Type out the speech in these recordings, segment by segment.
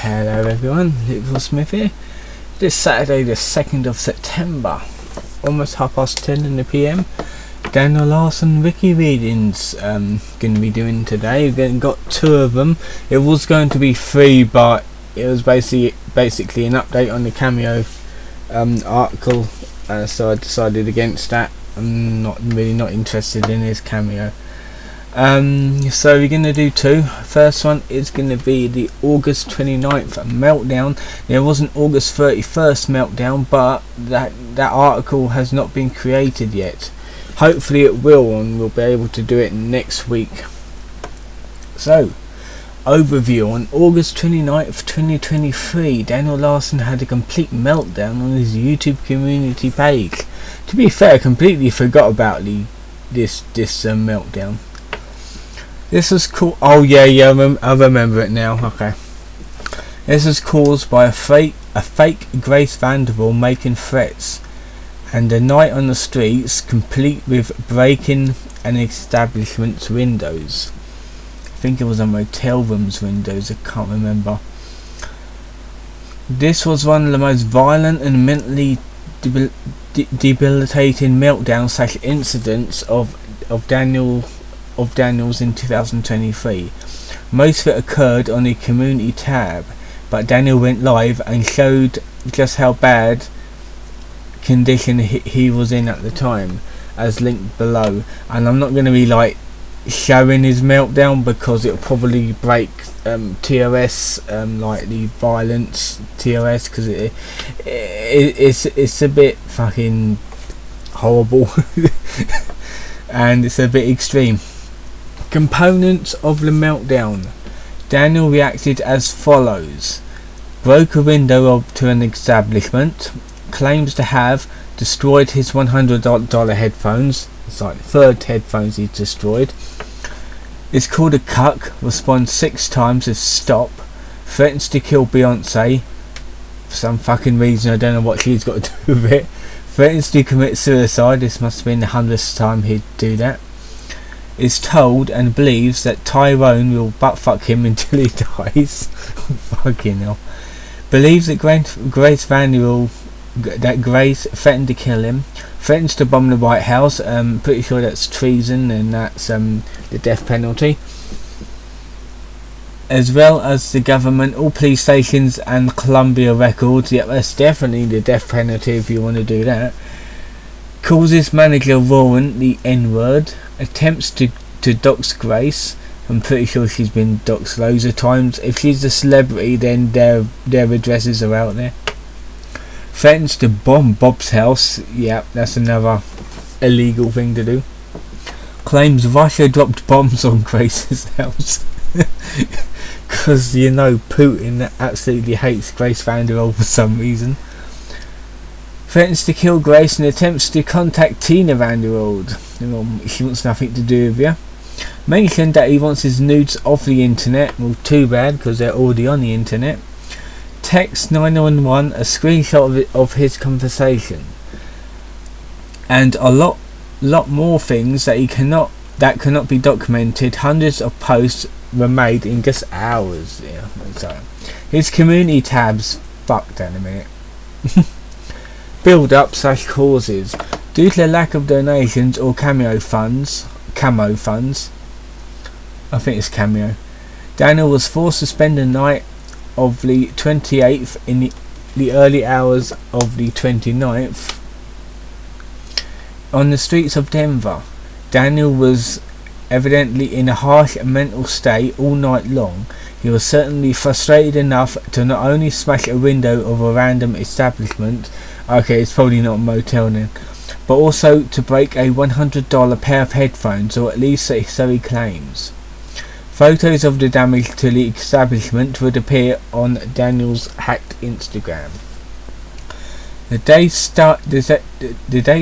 Hello everyone, Little Smith here. This Saturday the 2nd of September, almost 10:30 in the PM. Daniel Larson Wiki readings going to be doing today. We've got 2 of them. It was going to be 3, but it was basically an update on the Cameo article, so I decided against that. I'm not interested in his Cameo. So we're going to do 2. First one is going to be the August 29th Meltdown. There was an August 31st Meltdown, but that article has not been created yet. Hopefully it will, and we'll be able to do it next week. So, overview. On August 29th 2023, Daniel Larson had a complete meltdown on his YouTube community page. To be fair, I completely forgot about this meltdown. This was called. Oh yeah, I remember it now. Okay. This was caused by a fake Grace Vanderbilt making threats, and a night on the streets complete with breaking an establishment's windows. I think it was a motel room's windows. I can't remember. This was one of the most violent and mentally debilitating meltdown / incidents of Daniel's in 2023. Most of it occurred on the community tab, but Daniel went live and showed just how bad condition he was in at the time, as linked below. And I'm not going to be showing his meltdown because it'll probably break TOS, like the violence TOS, because it's a bit fucking horrible and it's a bit extreme. Components of the meltdown. Daniel reacted as follows: broke a window to an establishment, claims to have destroyed his $100 headphones. It's like the 3rd headphones he's destroyed. Is called a cuck, responds 6 times with stop, threatens to kill Beyonce for some fucking reason, I don't know what she's got to do with it. Threatens to commit suicide. This must have been the 100th time he'd do that. Is told and believes that Tyrone will buttfuck him until he dies. Fucking hell. Believes that Grace Vanderbilt, that Grace threatened to kill him. Threatens to bomb the White House. Pretty sure that's treason, and that's the death penalty. As well as the government, all police stations and Columbia Records. Yep, that's definitely the death penalty if you want to do that. Calls his manager Warren the N-word. Attempts to dox Grace. I'm pretty sure she's been doxed loads of times. If she's a celebrity, then their addresses are out there. Threatens to bomb Bob's house. Yeah, that's another illegal thing to do. Claims Russia dropped bombs on Grace's house. Because, Putin absolutely hates Grace Vanderbilt for some reason. Threatens to kill Grace and attempts to contact Tina Vanderbilt. She wants nothing to do with you. Mentioned that he wants his nudes off the internet. Well, too bad, because they're already on the internet. Text 911 a screenshot of his conversation, and a lot more things that cannot be documented. Hundreds of posts were made in just hours. Yeah, so his community tabs fucked in a minute. Build up / causes. Due to the lack of donations or camo funds, I think it's Cameo, Daniel was forced to spend the night of the 28th in the early hours of the 29th on the streets of Denver. Daniel was evidently in a harsh mental state all night long. He was certainly frustrated enough to not only smash a window of a random establishment, okay, it's probably not a motel then, but also to break a $100 pair of headphones, or at least so he claims. Photos of the damage to the establishment would appear on Daniel's hacked Instagram. The day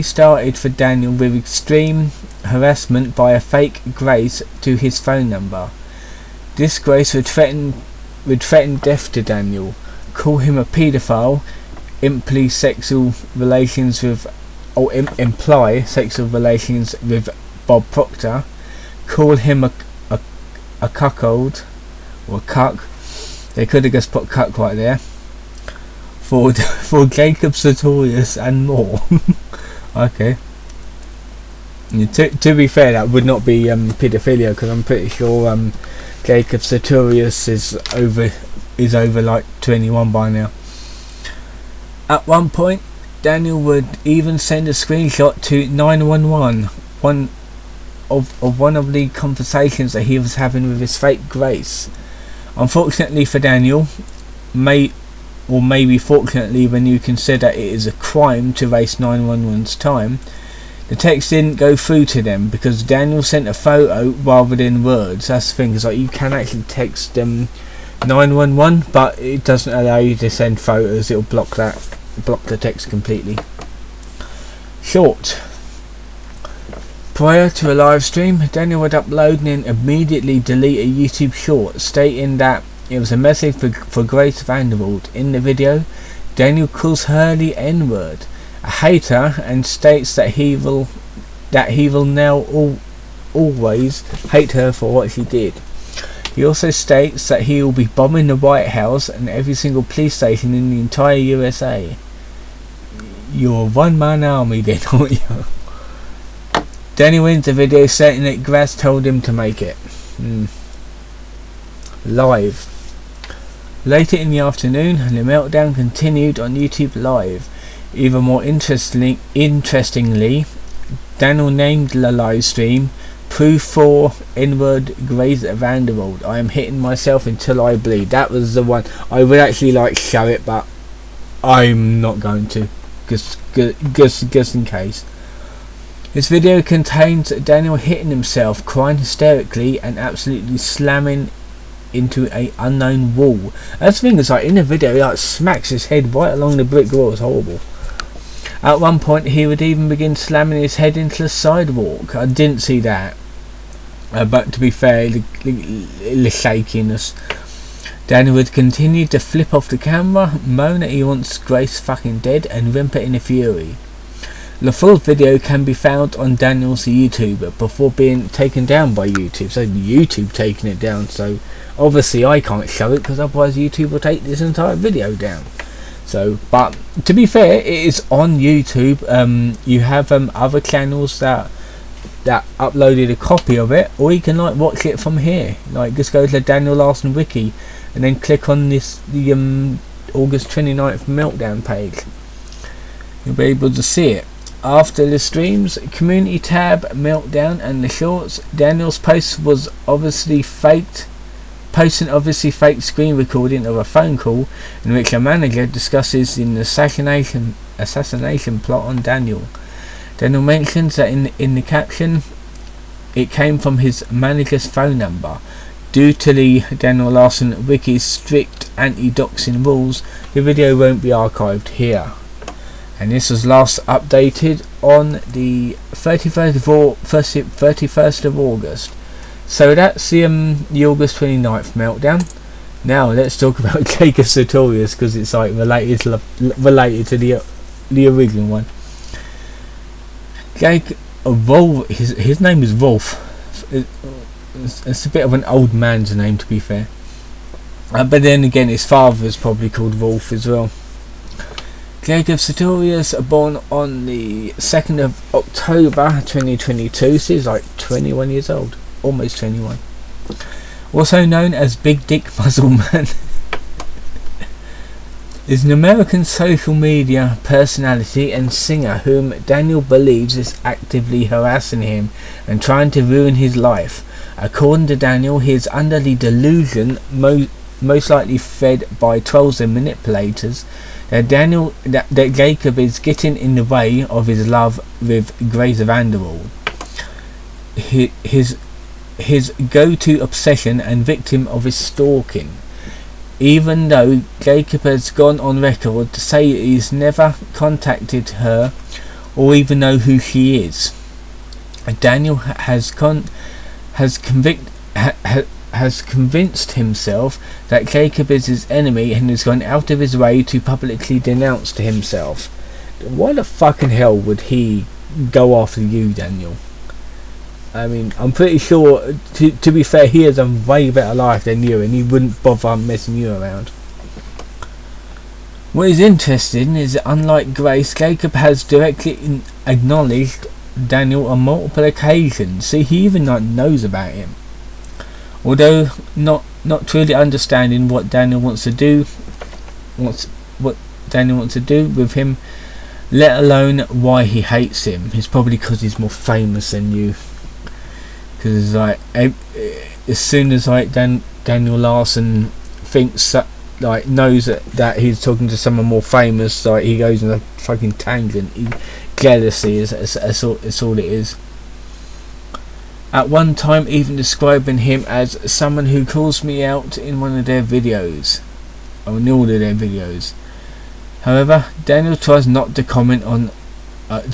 started for Daniel with extreme harassment by a fake Grace to his phone number. This Grace would threaten death to Daniel, call him a paedophile, imply sexual relations with Bob Proctor, call him a cuckold or a cuck, They could have just put cut right there for Jacob Sartorius and more. Okay. To be fair, that would not be paedophilia, because I'm pretty sure Jacob Sartorius is over like 21 by now. At one point, Daniel would even send a screenshot to 911, one of the conversations that he was having with his fake Grace. Unfortunately for Daniel, maybe fortunately when you consider it is a crime to waste 911's time, the text didn't go through to them because Daniel sent a photo rather than words. That's the thing, is like you can actually text 911, but it doesn't allow you to send photos. It'll block the text completely. Short. Prior to a live stream, Daniel would upload and then immediately delete a YouTube short stating that it was a message for Grace Vanderbilt. In the video, Daniel calls her the N-word, a hater, and states that he will now always hate her for what she did. He also states that he will be bombing the White House and every single police station in the entire USA. You're a one-man army then, aren't you? Daniel wins the video stating that Grace told him to make it. Live. Later in the afternoon, the meltdown continued on YouTube Live. Even more interestingly, Daniel named the live stream Proof for N-word Grace Vanderbilt. I am hitting myself until I bleed. That was the one. I would actually like show it, but I'm not going to, just in case. This video contains Daniel hitting himself, crying hysterically, and absolutely slamming into a unknown wall. That's the thing, is like in the video he like smacks his head right along the brick wall. It's horrible. At one point he would even begin slamming his head into the sidewalk. I didn't see that, but to be fair, the shakiness. Daniel would continue to flip off the camera, moan that he wants Grace fucking dead, and whimper in a fury. The full video can be found on Daniel's YouTube before being taken down by YouTube. So YouTube taking it down, so obviously I can't show it because otherwise YouTube will take this entire video down. So, but to be fair, it is on YouTube. You have other channels that uploaded a copy of it, or you can like watch it from here. Like just go to the Daniel Larson Wiki and then click on the August 29th Meltdown page. You'll be able to see it. After the streams, community tab, meltdown, and the shorts, Daniel's post was obviously faked. Posting obviously fake screen recording of a phone call in which a manager discusses an assassination plot on Daniel. Daniel mentions that in the caption it came from his manager's phone number. Due to the Daniel Larson Wiki's strict anti-doxing rules, the video won't be archived here. And this was last updated on the 31st of August. So that's the August 29th meltdown. Now let's talk about Jacob Sartorius, because it's like related to the original one. His name is Wolf. It's a bit of an old man's name, to be fair. But then again, his father is probably called Wolf as well. Jacob Sartorius, born on the 2nd of October 2022, so he's like 21 years old, almost 21. Also known as Big Dick Muzzle Man, is an American social media personality and singer whom Daniel believes is actively harassing him and trying to ruin his life. According to Daniel, he is under the delusion, most likely fed by trolls and manipulators, that Jacob is getting in the way of his love with Grace Vanderbilt, his go-to obsession and victim of his stalking. Even though Jacob has gone on record to say he's never contacted her or even know who she is, Daniel has convinced himself that Jacob is his enemy and has gone out of his way to publicly denounce to himself. Why the fucking hell would he go after you, Daniel? I mean, I'm pretty sure, to be fair, he has a way better life than you, and he wouldn't bother messing you around. What is interesting is that unlike Grace, Jacob has directly acknowledged Daniel on multiple occasions. See, he even knows about him. Although not truly understanding what Daniel wants to do, what Daniel wants to do with him, let alone why he hates him. It's probably because he's more famous than you. Because like, as soon as like Daniel Larson thinks that, like, knows that he's talking to someone more famous, like, he goes on a fucking tangent. Jealousy is all it is. At one time even describing him as someone who calls me out in one of their videos, or in all of their videos. However, Daniel tries not to comment on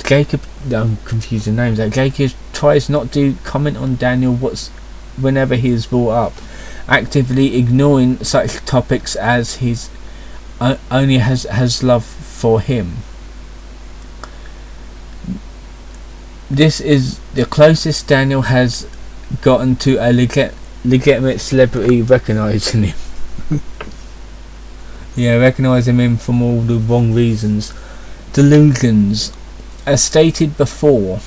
Jacob. I'm confusing names. Jacob tries not to comment on Daniel whenever he is brought up, actively ignoring such topics as his only has love for him. This is the closest Daniel has gotten to a legitimate celebrity recognising him. Yeah, recognising him from all the wrong reasons. Delusions. As stated before,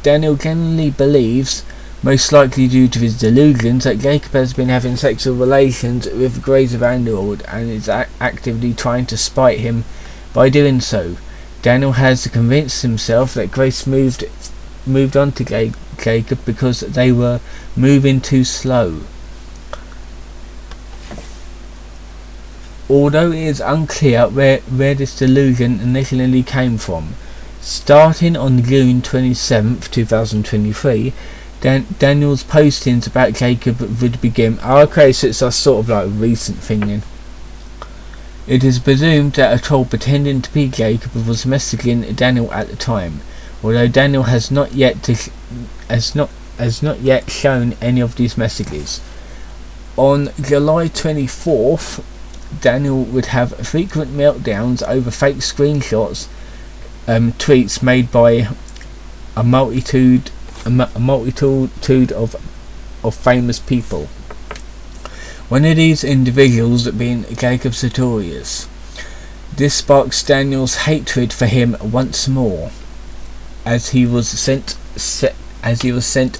Daniel genuinely believes, most likely due to his delusions, that Jacob has been having sexual relations with Grace Vanderwood and is actively trying to spite him by doing so. Daniel has convinced himself that Grace moved on to Jacob because they were moving too slow. Although it is unclear where this delusion initially came from, starting on June 27th, 2023, Daniel's postings about Jacob would begin. Okay, so it's a sort of like recent thing then. It is presumed that a troll pretending to be Jacob was messaging Daniel at the time, although Daniel has not yet shown any of these messages. On July 24th, Daniel would have frequent meltdowns over fake screenshots, tweets made by a multitude of famous people. One of these individuals being Jacob Sartorius. This sparks Daniel's hatred for him once more, as he was sent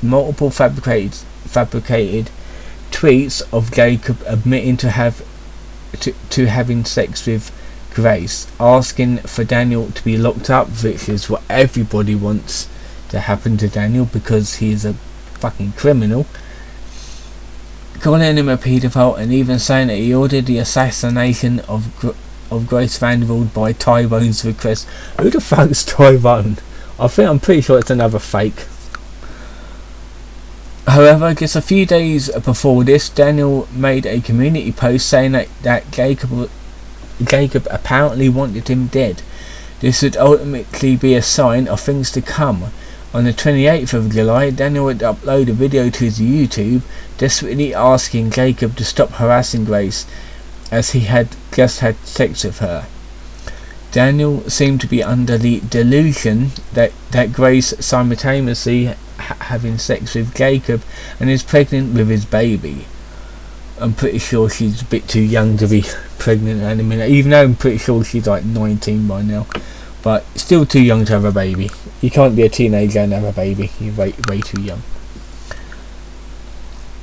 multiple fabricated tweets of Jacob admitting to having sex with Grace, asking for Daniel to be locked up, which is what everybody wants to happen to Daniel because he is a fucking criminal, calling him a paedophile, and even saying that he ordered the assassination of Grace Vanderwood by Tyrone's request. Who the fuck is Tyrone? I'm pretty sure it's another fake. However, just a few days before this, Daniel made a community post saying that Jacob apparently wanted him dead. This would ultimately be a sign of things to come. On the 28th of July, Daniel would upload a video to his YouTube, desperately asking Jacob to stop harassing Grace, as he had just had sex with her. Daniel seemed to be under the delusion that Grace simultaneously having sex with Jacob and is pregnant with his baby. I'm pretty sure she's a bit too young to be pregnant at a minute, even though I'm pretty sure she's like 19 by now, but still too young to have a baby. You can't be a teenager and have a baby, you're way too young.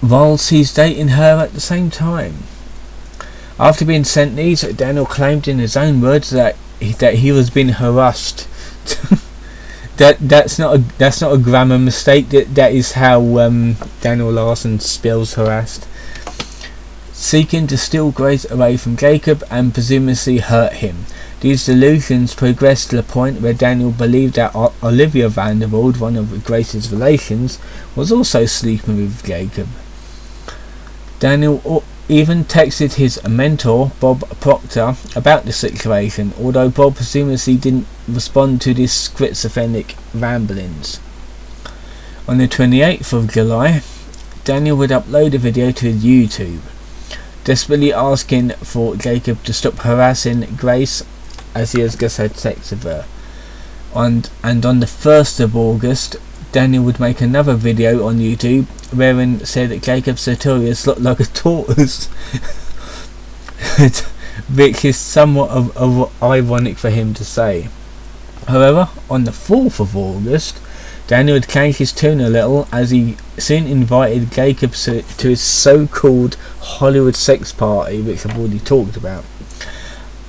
Whilst he's dating her at the same time. After being sent these, Daniel claimed in his own words that he was being harassed. That's not a grammar mistake. That is how Daniel Larson spells harassed. Seeking to steal Grace away from Jacob and presumably hurt him. These delusions progressed to the point where Daniel believed that Olivia Vanderwood, one of Grace's relations, was also sleeping with Jacob. Daniel even texted his mentor, Bob Proctor, about the situation, although Bob presumably didn't respond to these schizophrenic ramblings. On the 28th of July, Daniel would upload a video to his YouTube, desperately asking for Jacob to stop harassing Grace, as he has just had sex with her. And on the 1st of August, Daniel would make another video on YouTube wherein said that Jacob Sartorius looked like a tortoise, which is somewhat of ironic for him to say. However, on the 4th of August, Daniel had changed his tune a little as he soon invited Jacob to his so-called Hollywood sex party, which I've already talked about,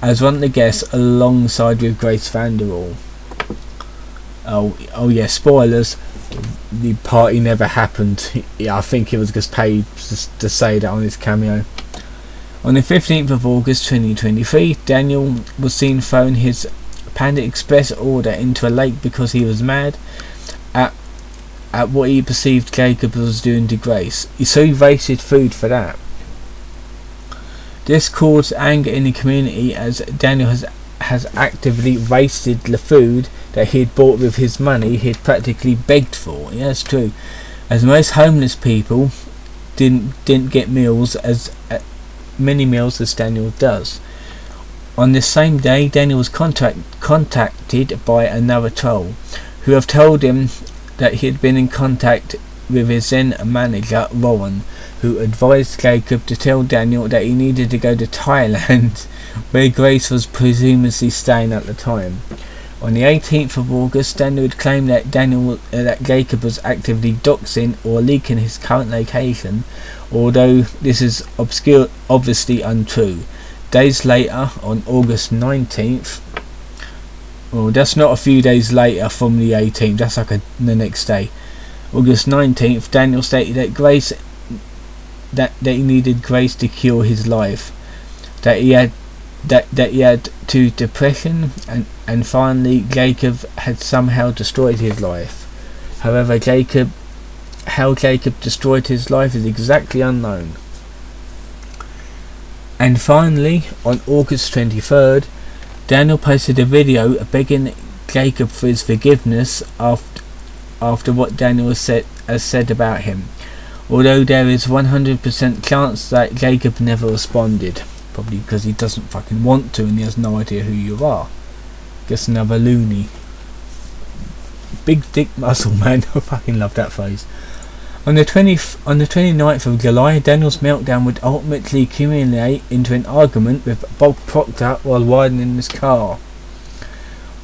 as one of the guests alongside with Grace Vanderall. Oh yeah, spoilers, the party never happened. Yeah, I think he was just paid to say that on his cameo. On the 15th of August 2023, Daniel was seen throwing his Panda Express order into a lake because he was mad at what he perceived Jacob was doing to Grace. So he wasted food for that. This caused anger in the community as Daniel has actively wasted the food that he had bought with his money he had practically begged for. Yeah, that's true. As most homeless people didn't get meals as many meals as Daniel does. On this same day, Daniel was contacted by another troll, who have told him that he had been in contact with his then manager Rowan, who advised Jacob to tell Daniel that he needed to go to Thailand, where Grace was presumably staying at the time. On the 18th of August, Daniel had claimed that Jacob was actively doxing or leaking his current location, although this is obviously untrue. Days later, on August 19th, well, that's not a few days later from the 18th, that's like the next day. August 19th, Daniel stated that he needed Grace to cure his life, that he had to depression, and finally Jacob had somehow destroyed his life. However, how Jacob destroyed his life is exactly unknown. And finally, on August 23rd, Daniel posted a video begging Jacob for his forgiveness after what Daniel has said about him, although there is 100% chance that Jacob never responded, probably because he doesn't fucking want to and he has no idea who you are. Just another loony. Big dick muscle man. I fucking love that phrase. On the 29th of July, Daniel's meltdown would ultimately culminate into an argument with Bob Proctor while riding in his car.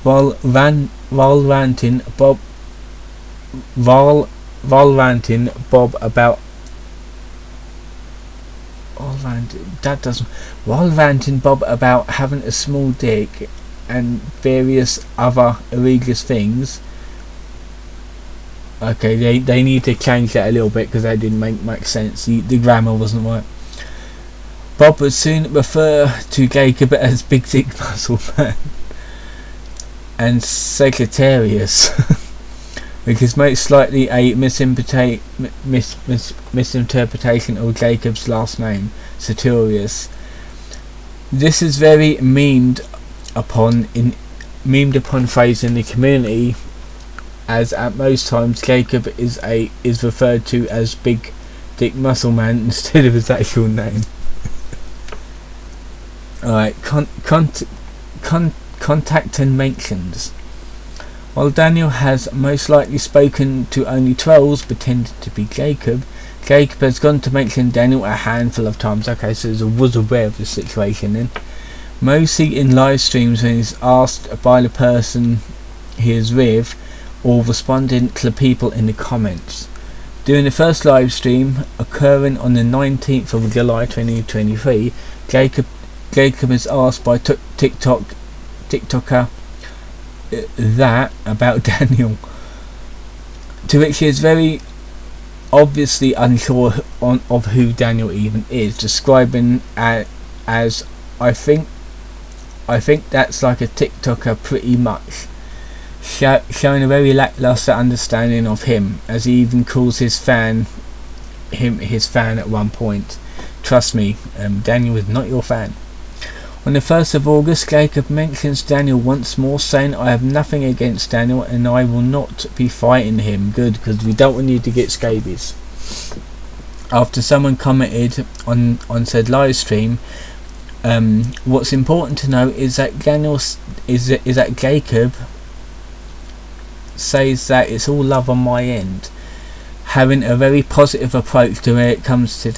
While ranting Bob about having a small dick and various other egregious things. Okay, they need to change that a little bit because that didn't make sense. The grammar wasn't right. Bob would soon refer to Jacob as Big Dick Muscle Man and Sartorius, which is most likely a misinterpretation of Jacob's last name, Sartorius. This is very memed upon phrase in the community, as at most times Jacob is referred to as Big Dick Muscle Man instead of his actual name. Alright, contact and mentions. While Daniel has most likely spoken to only trolls pretending to be Jacob has gone to mention Daniel a handful of times. Okay, so he was aware of the situation then. Mostly in live streams when he's asked by the person he is with, or responding to the people in the comments. During the first live stream, occurring on the 19th of July 2023, Jacob is asked by TikToker that about Daniel, to which he is very obviously unsure of who Daniel even is, describing as I think that's like a TikToker pretty much, showing a very lackluster understanding of him, as he even calls his fan at one point. Trust me, Daniel is not your fan. On the 1st of August, Jacob mentions Daniel once more, saying, I have nothing against Daniel and I will not be fighting him. Good, because we don't want you to get scabies. After someone commented on said live stream, what's important to know is that Jacob says that it's all love on my end, having a very positive approach to where it comes to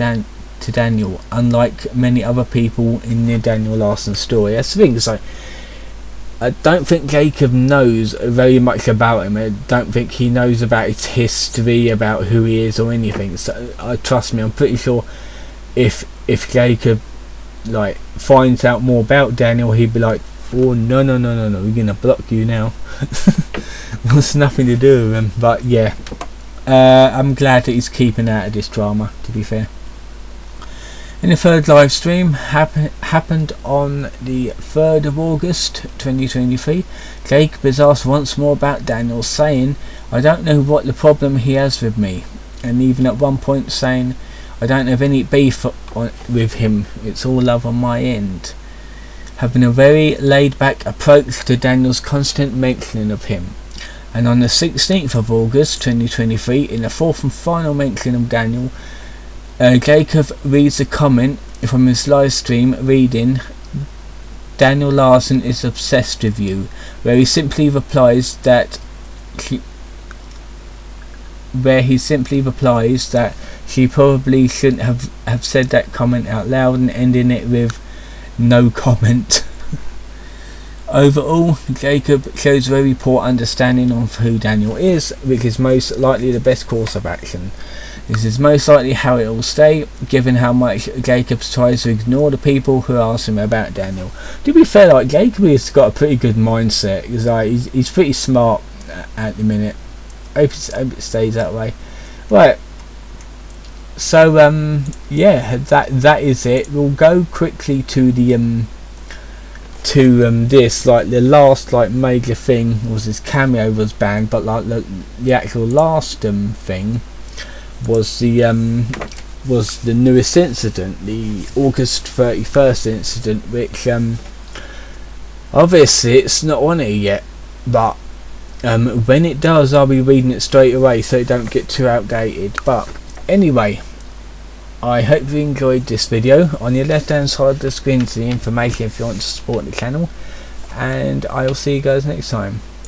Daniel, unlike many other people in the Daniel Larson story. That's the thing, it's like, I don't think Jacob knows very much about him. I don't think he knows about his history, about who he is or anything. So trust me, I'm pretty sure if Jacob like finds out more about Daniel, he'd be like, oh no, we're gonna block you now. Wants nothing to do with him. But yeah, I'm glad that he's keeping out of this drama, to be fair. And the third live stream happened on the 3rd of August 2023. Jacob is asked once more about Daniel, saying, I don't know what the problem he has with me, and even at one point saying, I don't have any beef with him, it's all love on my end. Having a very laid back approach to Daniel's constant mentioning of him. And on the 16th of August 2023, in the fourth and final mention of Daniel, Jacob reads a comment from his live stream reading, Daniel Larson is obsessed with you, where he simply replies that she probably shouldn't have said that comment out loud, and ending it with no comment. Overall, Jacob shows very poor understanding of who Daniel is, which is most likely the best course of action. This is most likely how it will stay, given how much Jacob tries to ignore the people who ask him about Daniel. To be fair, like, Jacob has got a pretty good mindset. He's pretty smart at the minute. I hope it stays that way. Right. So yeah, that is it. We'll go quickly to the this, like, the last like major thing was his cameo was banned, but like the actual last thing was the newest incident, the August 31st incident, which obviously it's not on here yet, but when it does, I'll be reading it straight away so it don't get too outdated. But anyway, I hope you enjoyed this video. On your left hand side of the screen is the information if you want to support the channel, and I'll see you guys next time.